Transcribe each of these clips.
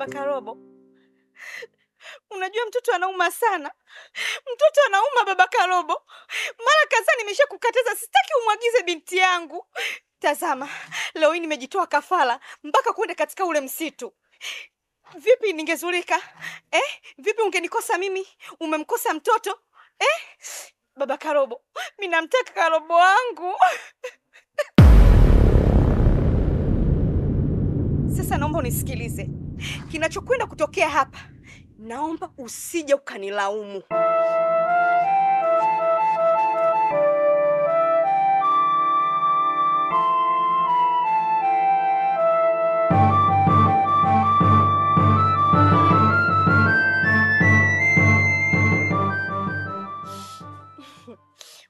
Baba Karobo, unajua mtoto anauma sana. Mtoto anauma Baba Karobo. Mara kadhaa nimeshakukataza, sitaki umwagize binti yangu. Tazama, leo hii nimejitoa kafara mpaka kwenda katika ule msitu. Vipi ningezulika? Vipi ungenikosa mimi? Umemkosa mtoto? Baba Karobo, mimi namtaka Karobo wangu. Sasa naomba unisikilize. Kinachokwenda kutokea hapa, naomba usije ukanilaumu.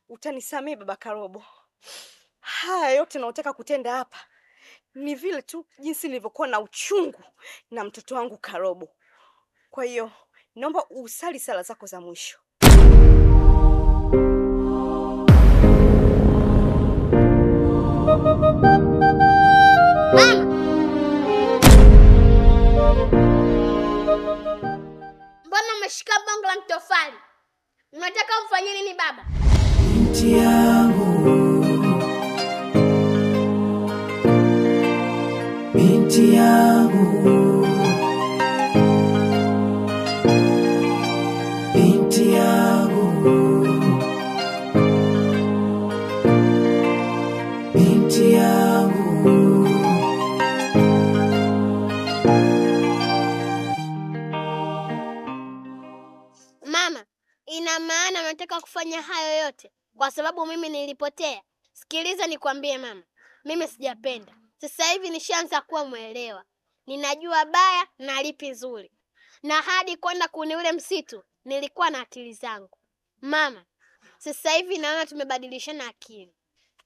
Utanisamee Baba Karobo. Haya yote naotaka kutenda hapa ni vile tu jinsi nilivyokuwa na uchungu na mtoto wangu Karobo. Kwa hiyo naomba usali sala zako za mwisho. Mama! Mbona umeshika bongo la mtofali? Unataka umfanyie nini baba? Binti yangu, binti yangu, binti yangu, binti yangu. Mama, ina maana unataka kufanya hayo yote kwa sababu mimi nilipotea? Sikiliza nikwambie mama, mimi sijapenda. Sasa hivi nishaanza kuwa mwelewa. Ninajua baya na lipi nzuri. Na hadi kwenda kuni ule msitu nilikuwa na akili zangu. Mama, sasa hivi naona tumebadilishana akili.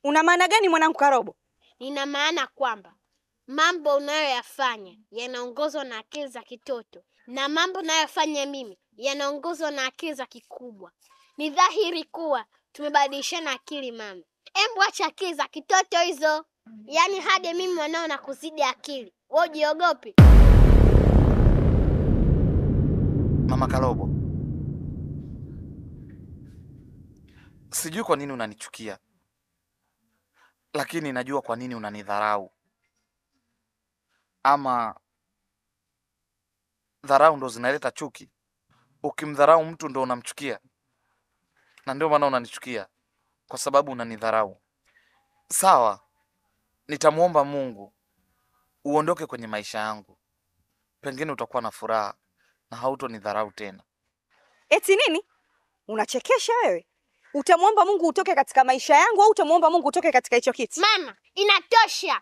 Una maana gani mwanangu Karobo? Nina maana kwamba mambo unayoyafanya yanaongozwa na akili za kitoto na mambo unayofanya mimi yanaongozwa na akili za kikubwa. Ni dhahiri kuwa tumebadilishana akili mama. Embu acha akili za kitoto hizo. Yaani hadi mimi mwanao na kuzidi akili. Wewe jiogopi. Mama Karobo, sijui kwa nini unanichukia, lakini najua kwa nini unanidharau. Ama dharau ndo zinaleta chuki? Ukimdharau mtu ndo unamchukia, na ndio maana unanichukia, kwa sababu unanidharau. Sawa, nitamuomba Mungu uondoke kwenye maisha yangu, pengine utakuwa na furaha na hautonidharau tena. Eti nini? Unachekesha wewe? Utamuomba Mungu utoke katika maisha yangu au utamuomba Mungu utoke katika hicho kiti? Mama, inatosha.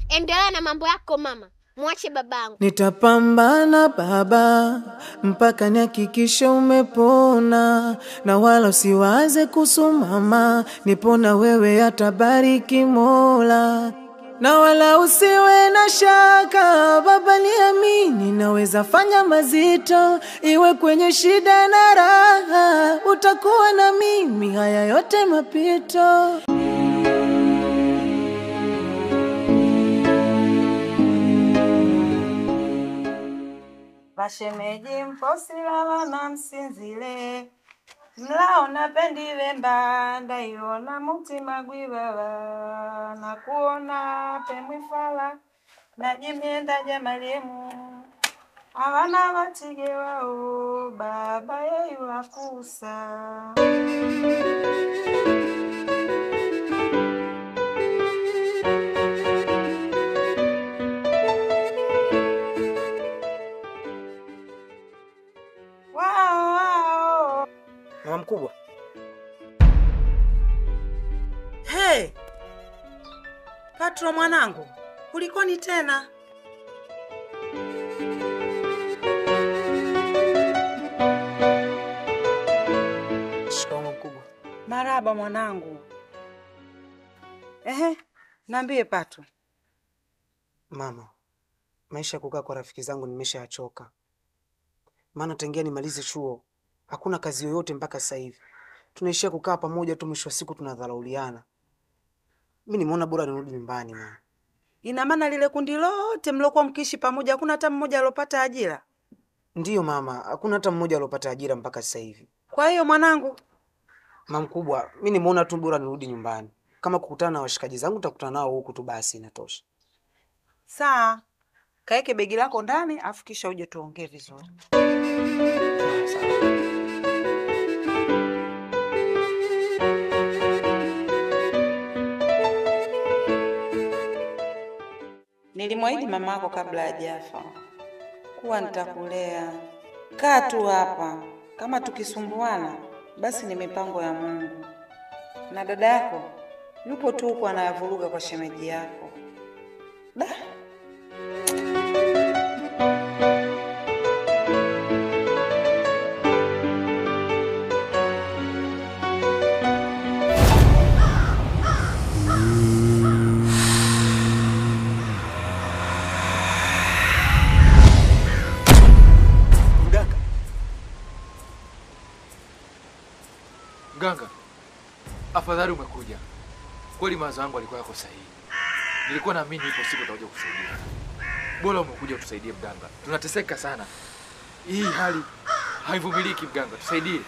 Endelea na mambo yako mama. Mwache babangu. Nitapambana baba mpaka nihakikishe umepona, na wala usiwaze kuhusu mama, nipona wewe atabariki Mola. Na wala usiwe na shaka baba, niamini naweza fanya mazito, iwe kwenye shida na raha, utakuwa na mimi, haya yote mapito. Bashemeji mposila na msinzile, mlao napendile mbanda iona mutima gwibaba, na kuona pemwifala na jimienda jamaliemu, abana batige wao baba yeyu wakusa. Mama mkubwa. Hey! Patro mwanangu, kulikoni tena? Shikamoo mkubwa. Maraba mwanangu. Niambie Patro. Mama, maisha ya kukaa kwa rafiki zangu nimeshachoka. Maana tangia nimalize chuo hakuna kazi yoyote mpaka sasa hivi. Tunaishia kukaa pamoja tu, mwisho wa siku tunadharauliana. Mimi nimeona bora nirudi nyumbani mama. Ina maana lile kundi lote mlokuwa mkiishi pamoja hakuna hata mmoja alopata ajira? Ndiyo mama, hakuna hata mmoja alopata ajira mpaka sasa hivi. Kwa hiyo mwanangu, Mama mkubwa, mimi nimeona tu bora nirudi nyumbani. Kama kukutana na washikaji zangu nitakutana nao huku tu basi inatosha. saa kaeke begi lako ndani afu kisha uje tuongee vizuri. Nilimwahidi mama yako kabla hajafa kuwa nitakulea. Kaa tu hapa, kama tukisumbuana basi ni mipango ya Mungu. Na dada yako yupo tu huko anayavuruga kwa shemeji yako. Da. Mganga, afadhali umekuja. Kweli mawazo yangu alikuwa yako sahihi. Nilikuwa naamini ipo siku utakuja kusaidia. Bora umekuja utusaidie mganga. Tunateseka sana. Hii hali haivumiliki mganga, tusaidie.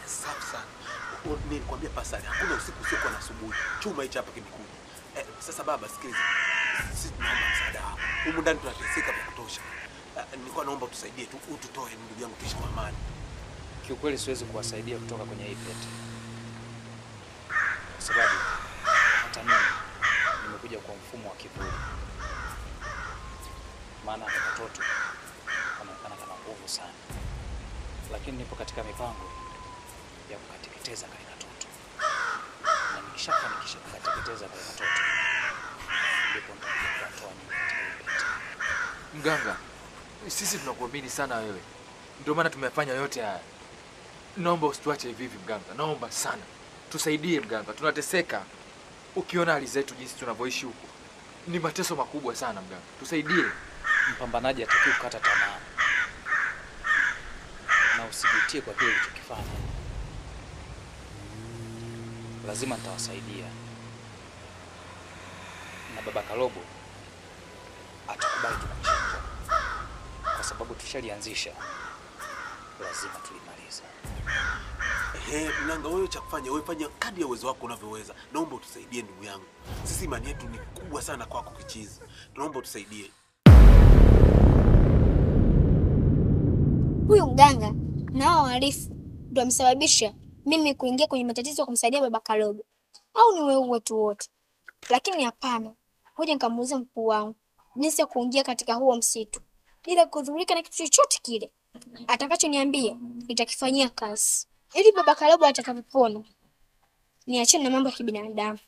Safi sana. Nilikwambia pasali, hakuna usiku usiokuwa na asubuhi. Chuma hichi hapa kimekuja. Sasa baba sikiliza. Sisi tunaomba msaada wako. Humu ndani tunateseka vya kutosha. Nilikuwa naomba utusaidie tu, ututoe ndugu yangu tuishi kwa amani. Kiukweli siwezi kuwasaidia kutoka kwenye hii pete. Kwa sababu hata mimi nimekuja kwa mfumo wa kivuli. Maana watoto wanaonekana kama nguvu sana. Lakini nipo katika mipango ya kukateketeza kale katoto. Na nikishafanikisha kukateketeza kale katoto, ndipo nitatoa nyumba katika hii pete. Mganga, sisi tunakuamini sana wewe. Ndio maana tumefanya yote haya. Naomba usituache hivi hivi mganga. Naomba sana. Tusaidie mganga. Tunateseka. Ukiona hali zetu jinsi tunavyoishi huko. Ni mateso makubwa sana mganga. Tusaidie. Mpambanaji hatakiwi kukata tamaa. Na usijutie kwa kile ulichokifanya. Lazima nitawasaidia. Na baba Kalobo atakubali tukumshinda. Kwa sababu tushalianzisha. Lazima tulimalize. Mganga, wewe cha kufanya, wewe fanya kadri ya uwezo wako unavyoweza. Naomba utusaidie ndugu yangu. Sisi imani yetu ni kubwa sana kwako Kichizi. Tunaomba utusaidie. Huyu mganga na hao wahalifu ndio wamesababisha mimi kuingia kwenye matatizo ya kumsaidia baba Kalobo. Au ni wewe tu wote? Lakini hapana. Ngoja nikamuulize mkuu wangu jinsi ya kuingia katika huo msitu bila kudhurika na kitu chochote kile. Atakachoniambia nitakifanyia kazi. Ili baba Kalobo atakapopona niachane na mambo ya kibinadamu.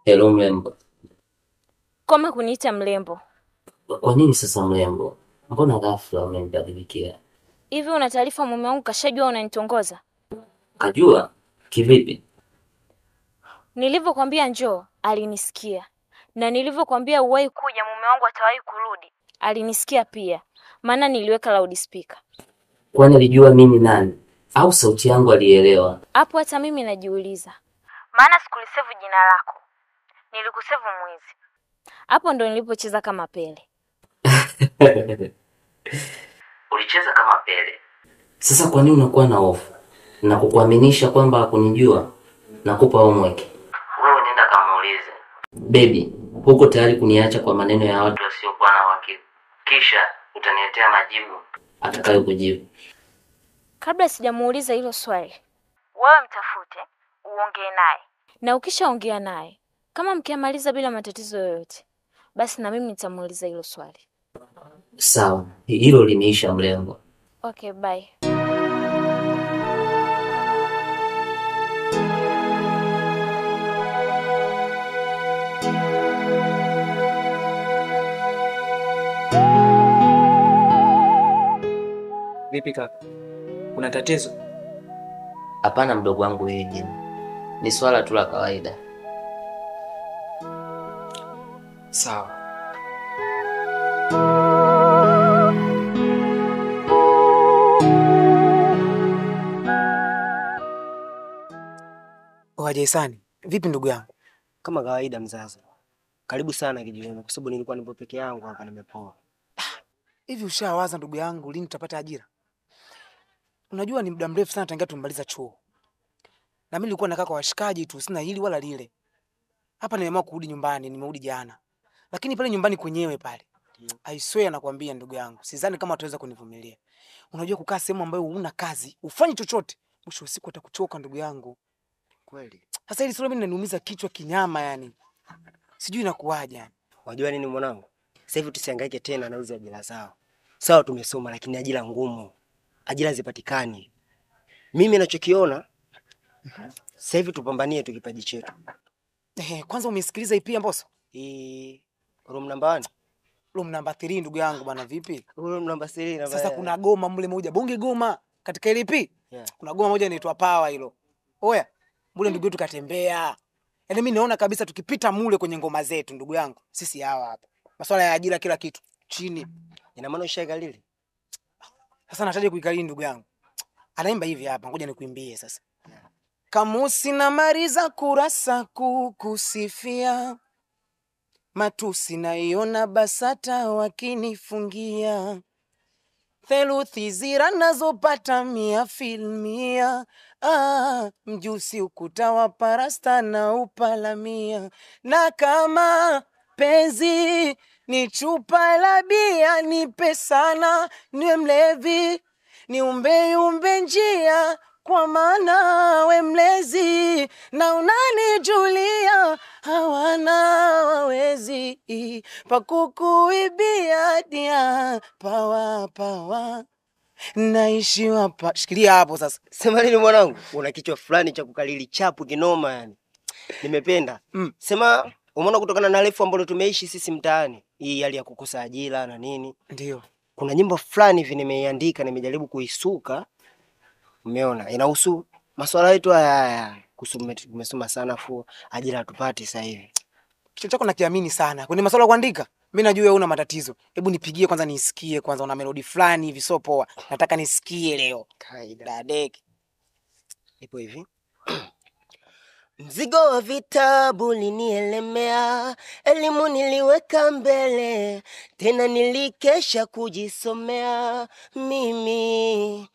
Hello mrembo. Koma kuniita mrembo. Kwa nini sasa mrembo? Mbona ghafla umenibadilikia? Hivi una taarifa mume wangu kashajua unanitongoza? Kajua? Kivipi? Nilivyokuambia njoo, alinisikia. Na nilivyokuambia uwahi kuja mume wangu atawahi kurudi, alinisikia pia. Maana niliweka loudspeaker. Kwani alijua mimi nani? Au sauti yangu alielewa? Hapo hata mimi najiuliza. Maana sikulisevu jina lako. Nilikusevu mwizi. Hapo ndo nilipocheza kama Pele. Ulicheza kama Pele. Sasa kwa nini unakuwa na hofu? Na kukuaminisha kwamba hakunijua? Nakupa homework. Wewe nenda kamuulize. Baby, huko tayari kuniacha kwa maneno ya watu wasiokuwa na uhakika. Kisha utaniletea majibu atakayokujibu. Kabla sijamuuliza hilo swali, wewe mtafute, uongee naye. Na ukishaongea naye, kama mkiamaliza bila matatizo yoyote, basi na mimi nitamuuliza hilo swali. Sawa, hilo limeisha mrembo. Okay, bye. Vipi kaka? Kuna tatizo? Hapana mdogo wangu Eugene. Ni swala tu la kawaida. Sawa. Jason, vipi ndugu yangu? Kama kawaida mzazi. Karibu sana kijiweni kwa sababu nilikuwa nipo peke yangu hapa nimepoa. Hivi ushawaza ndugu yangu lini tutapata ajira? Unajua ni muda mrefu sana tangia tumaliza chuo. Na mimi nilikuwa nakaa kwa washikaji tu, sina hili wala lile. Hapa nimeamua kurudi nyumbani, nimerudi jana. Lakini pale nyumbani kwenyewe pale. I swear nakwambia ndugu yangu, sidhani kama wataweza kunivumilia. Unajua kukaa sehemu ambayo huna kazi, ufanye chochote, mwisho wa siku atakuchoka ndugu yangu. Kweli. Sasa hili swali mimi linaniumiza kichwa kinyama yani. Sijui inakuaje yani. Unajua nini mwanangu? Sasa hivi tusihangaike tena na hizo ajira zao. Sawa tumesoma lakini ajira ngumu. Ajira zipatikani. Mimi ninachokiona sasa hivi tupambanie tu kipaji chetu. Kwanza umesikiliza ipi Mbosso? Room number 1. Room number 3 ndugu yangu bana vipi? Room number 3 na sasa kuna goma mle moja, bonge goma katika ile ipi? Yeah. Kuna goma moja inaitwa Power hilo. Oya, mule ndugu yetu katembea. Yaani mimi naona kabisa tukipita mule kwenye ngoma zetu ndugu yangu, sisi hawa hapa. Masuala ya ajira kila kitu chini. Ina maana ushagalili? Sasa nataje kuikalili ndugu yangu. Anaimba hivi hapa, ngoja nikuimbie sasa. Kamusi na mariza kurasa kukusifia. Matusi naiona BASATA wakinifungia. Theluthi zira nazopata 100%. Mjusi ukuta wa parasta na upalamia. Na kama penzi ni chupa la bia, nipe sana niwe mlevi, niumbe njia, kwa maana we mlezi na unanijulia, hawana wawezi pakukuibia dia. Pawa naishi hapa. Shikilia hapo sasa. Sema nini mwanangu? Una kichwa fulani cha kukalili chapu kinoma yani. Nimependa. Sema umeona kutokana na refu ambalo tumeishi sisi mtaani, hii hali ya kukosa ajira na nini? Ndio. Kuna nyimbo fulani hivi nimeiandika, nimejaribu kuisuka. Umeona? Inahusu masuala yetu haya. Kusoma sana fu ajira hatupati sasa hivi. Kichwa chako nakiamini sana. Kwenye masuala ya kuandika, mimi najua wewe una matatizo. Hebu nipigie kwanza nisikie kwanza, una melody fulani hivi so poa. Nataka nisikie leo. Kaida. Dadeki. Ipo hivi. Mzigo wa vitabu linielemea, elimu niliweka mbele, tena nilikesha kujisomea mimi.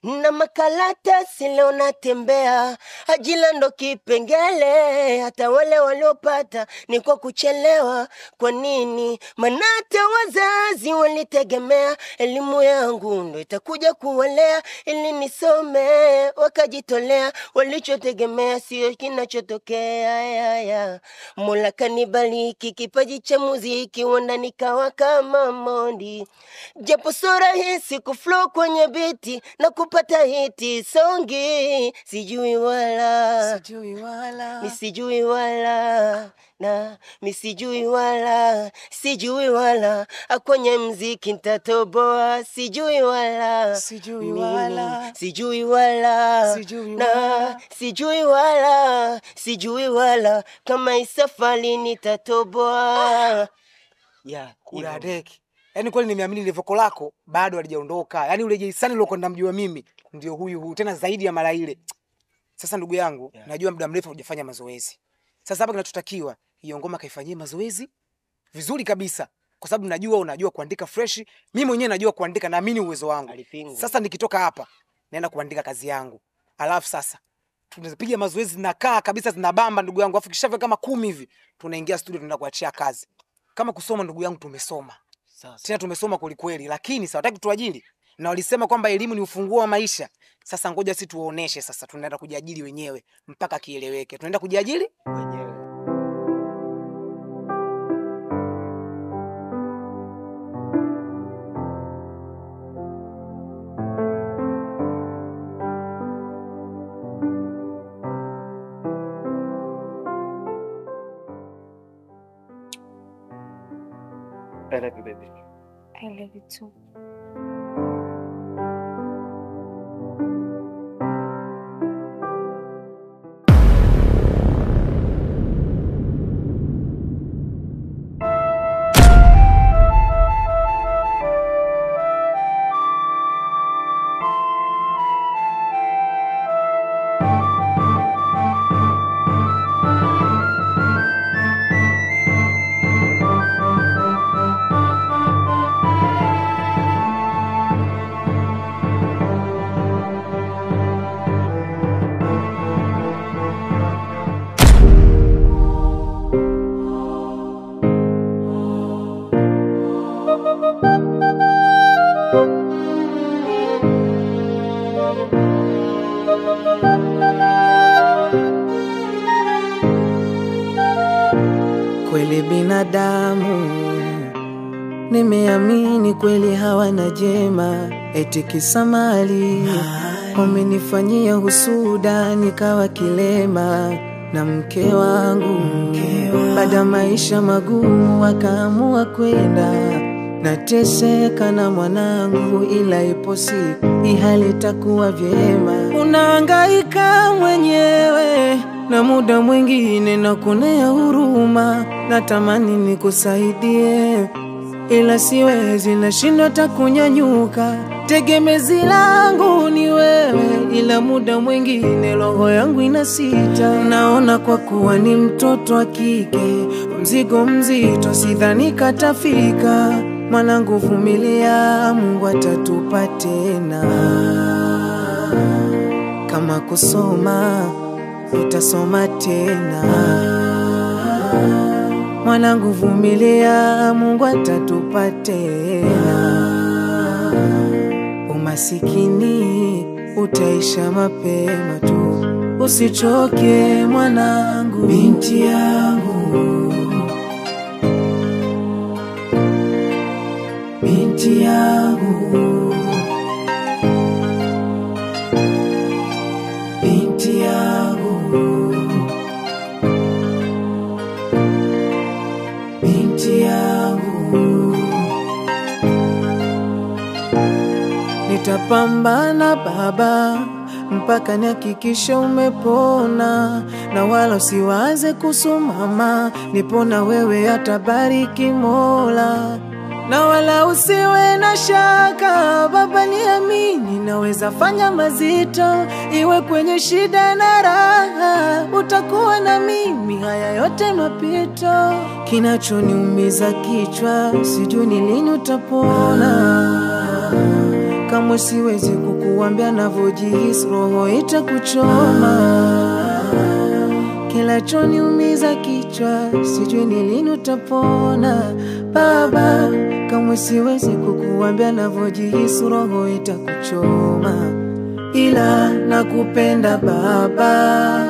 Na makaratasi leo natembea, ajira ndo kipengele, hata wale waliopata ni kwa kuchelewa. Kwa nini? Maana hata wazazi walitegemea elimu yangu ndo itakuja kuwalea, ili nisome wakajitolea, walichotegemea sio kinachotokea. Mola kanibariki kipaji cha muziki, wanda nikawa kama Mondi, japo so rahisi kuflow kwenye biti na kupata hiti songi, sijui wala misijui wala kwenye mziki nitatoboa, sijui wala kama isafari nitatoboa. Dadeki. Yaani kweli nimeamini levoko lako bado halijaondoka. Yaani ule Jason nilokwenda mjua mimi ndio huyu tena zaidi ya mara ile. Sasa ndugu yangu, najua muda mrefu hujafanya mazoezi. Sasa hapa kinachotakiwa, hiyo ngoma kaifanyie mazoezi vizuri kabisa. Kwa sababu najua unajua kuandika fresh, mimi mwenyewe najua kuandika, naamini uwezo wangu. Sasa nikitoka hapa, naenda kuandika kazi yangu. Alafu sasa tunapiga mazoezi na kaa kabisa zinabamba ndugu yangu. Afu kishafika kama 10 hivi, tunaingia studio tunaenda kuachia kazi. Kama kusoma ndugu yangu tumesoma. Tena tumesoma kweli, lakini sasa wataki tuajiri. Na walisema kwamba elimu ni ufunguo wa maisha. Sasa ngoja sisi tuoneshe sasa tunaenda kujiajiri wenyewe mpaka kieleweke. Tunaenda kujiajiri wenyewe. I love you, baby. I love you too. Kweli binadamu nimeamini kweli hawana jema, eti kisa mali wamenifanyia husuda nikawa kilema na mke wangu. Baada maisha magumu wakaamua kwenda, nateseka na mwanangu, ila ipo siku hii hali itakuwa vyema. Unahangaika mwenyewe na muda mwingine nakuonea huruma, natamani nikusaidie ila siwezi, nashindwa hata kunyanyuka. Tegemezi langu ni wewe, ila muda mwingine roho yangu inasita. Naona kwa kuwa ni mtoto wa kike, mzigo mzito sidhani katafika. Mwanangu vumilia, Mungu atatupa tena. Kama kusoma utasoma tena. Mwanangu vumilia, Mungu atatupa tena. Umasikini utaisha mapema tu, usichoke mwanangu. Binti yangu, binti yangu, binti yangu, binti yangu. Nitapambana baba mpaka nihakikishe umepona, na wala usiwaze kusumama, nipona wewe atabariki Mola. Na wala usiwe na shaka baba, niamini naweza fanya mazito, iwe kwenye shida na raha, utakuwa na mimi, haya yote mapito. Kinachoniumiza kichwa, sijui ni lini utapona. Kama siwezi kukuambia navyojihisi, roho itakuchoma. Kinachoniumiza kichwa, sijui ni lini utapona baba. Kama siwezi kukuambia navyojihisi, roho itakuchoma. Ila nakupenda baba,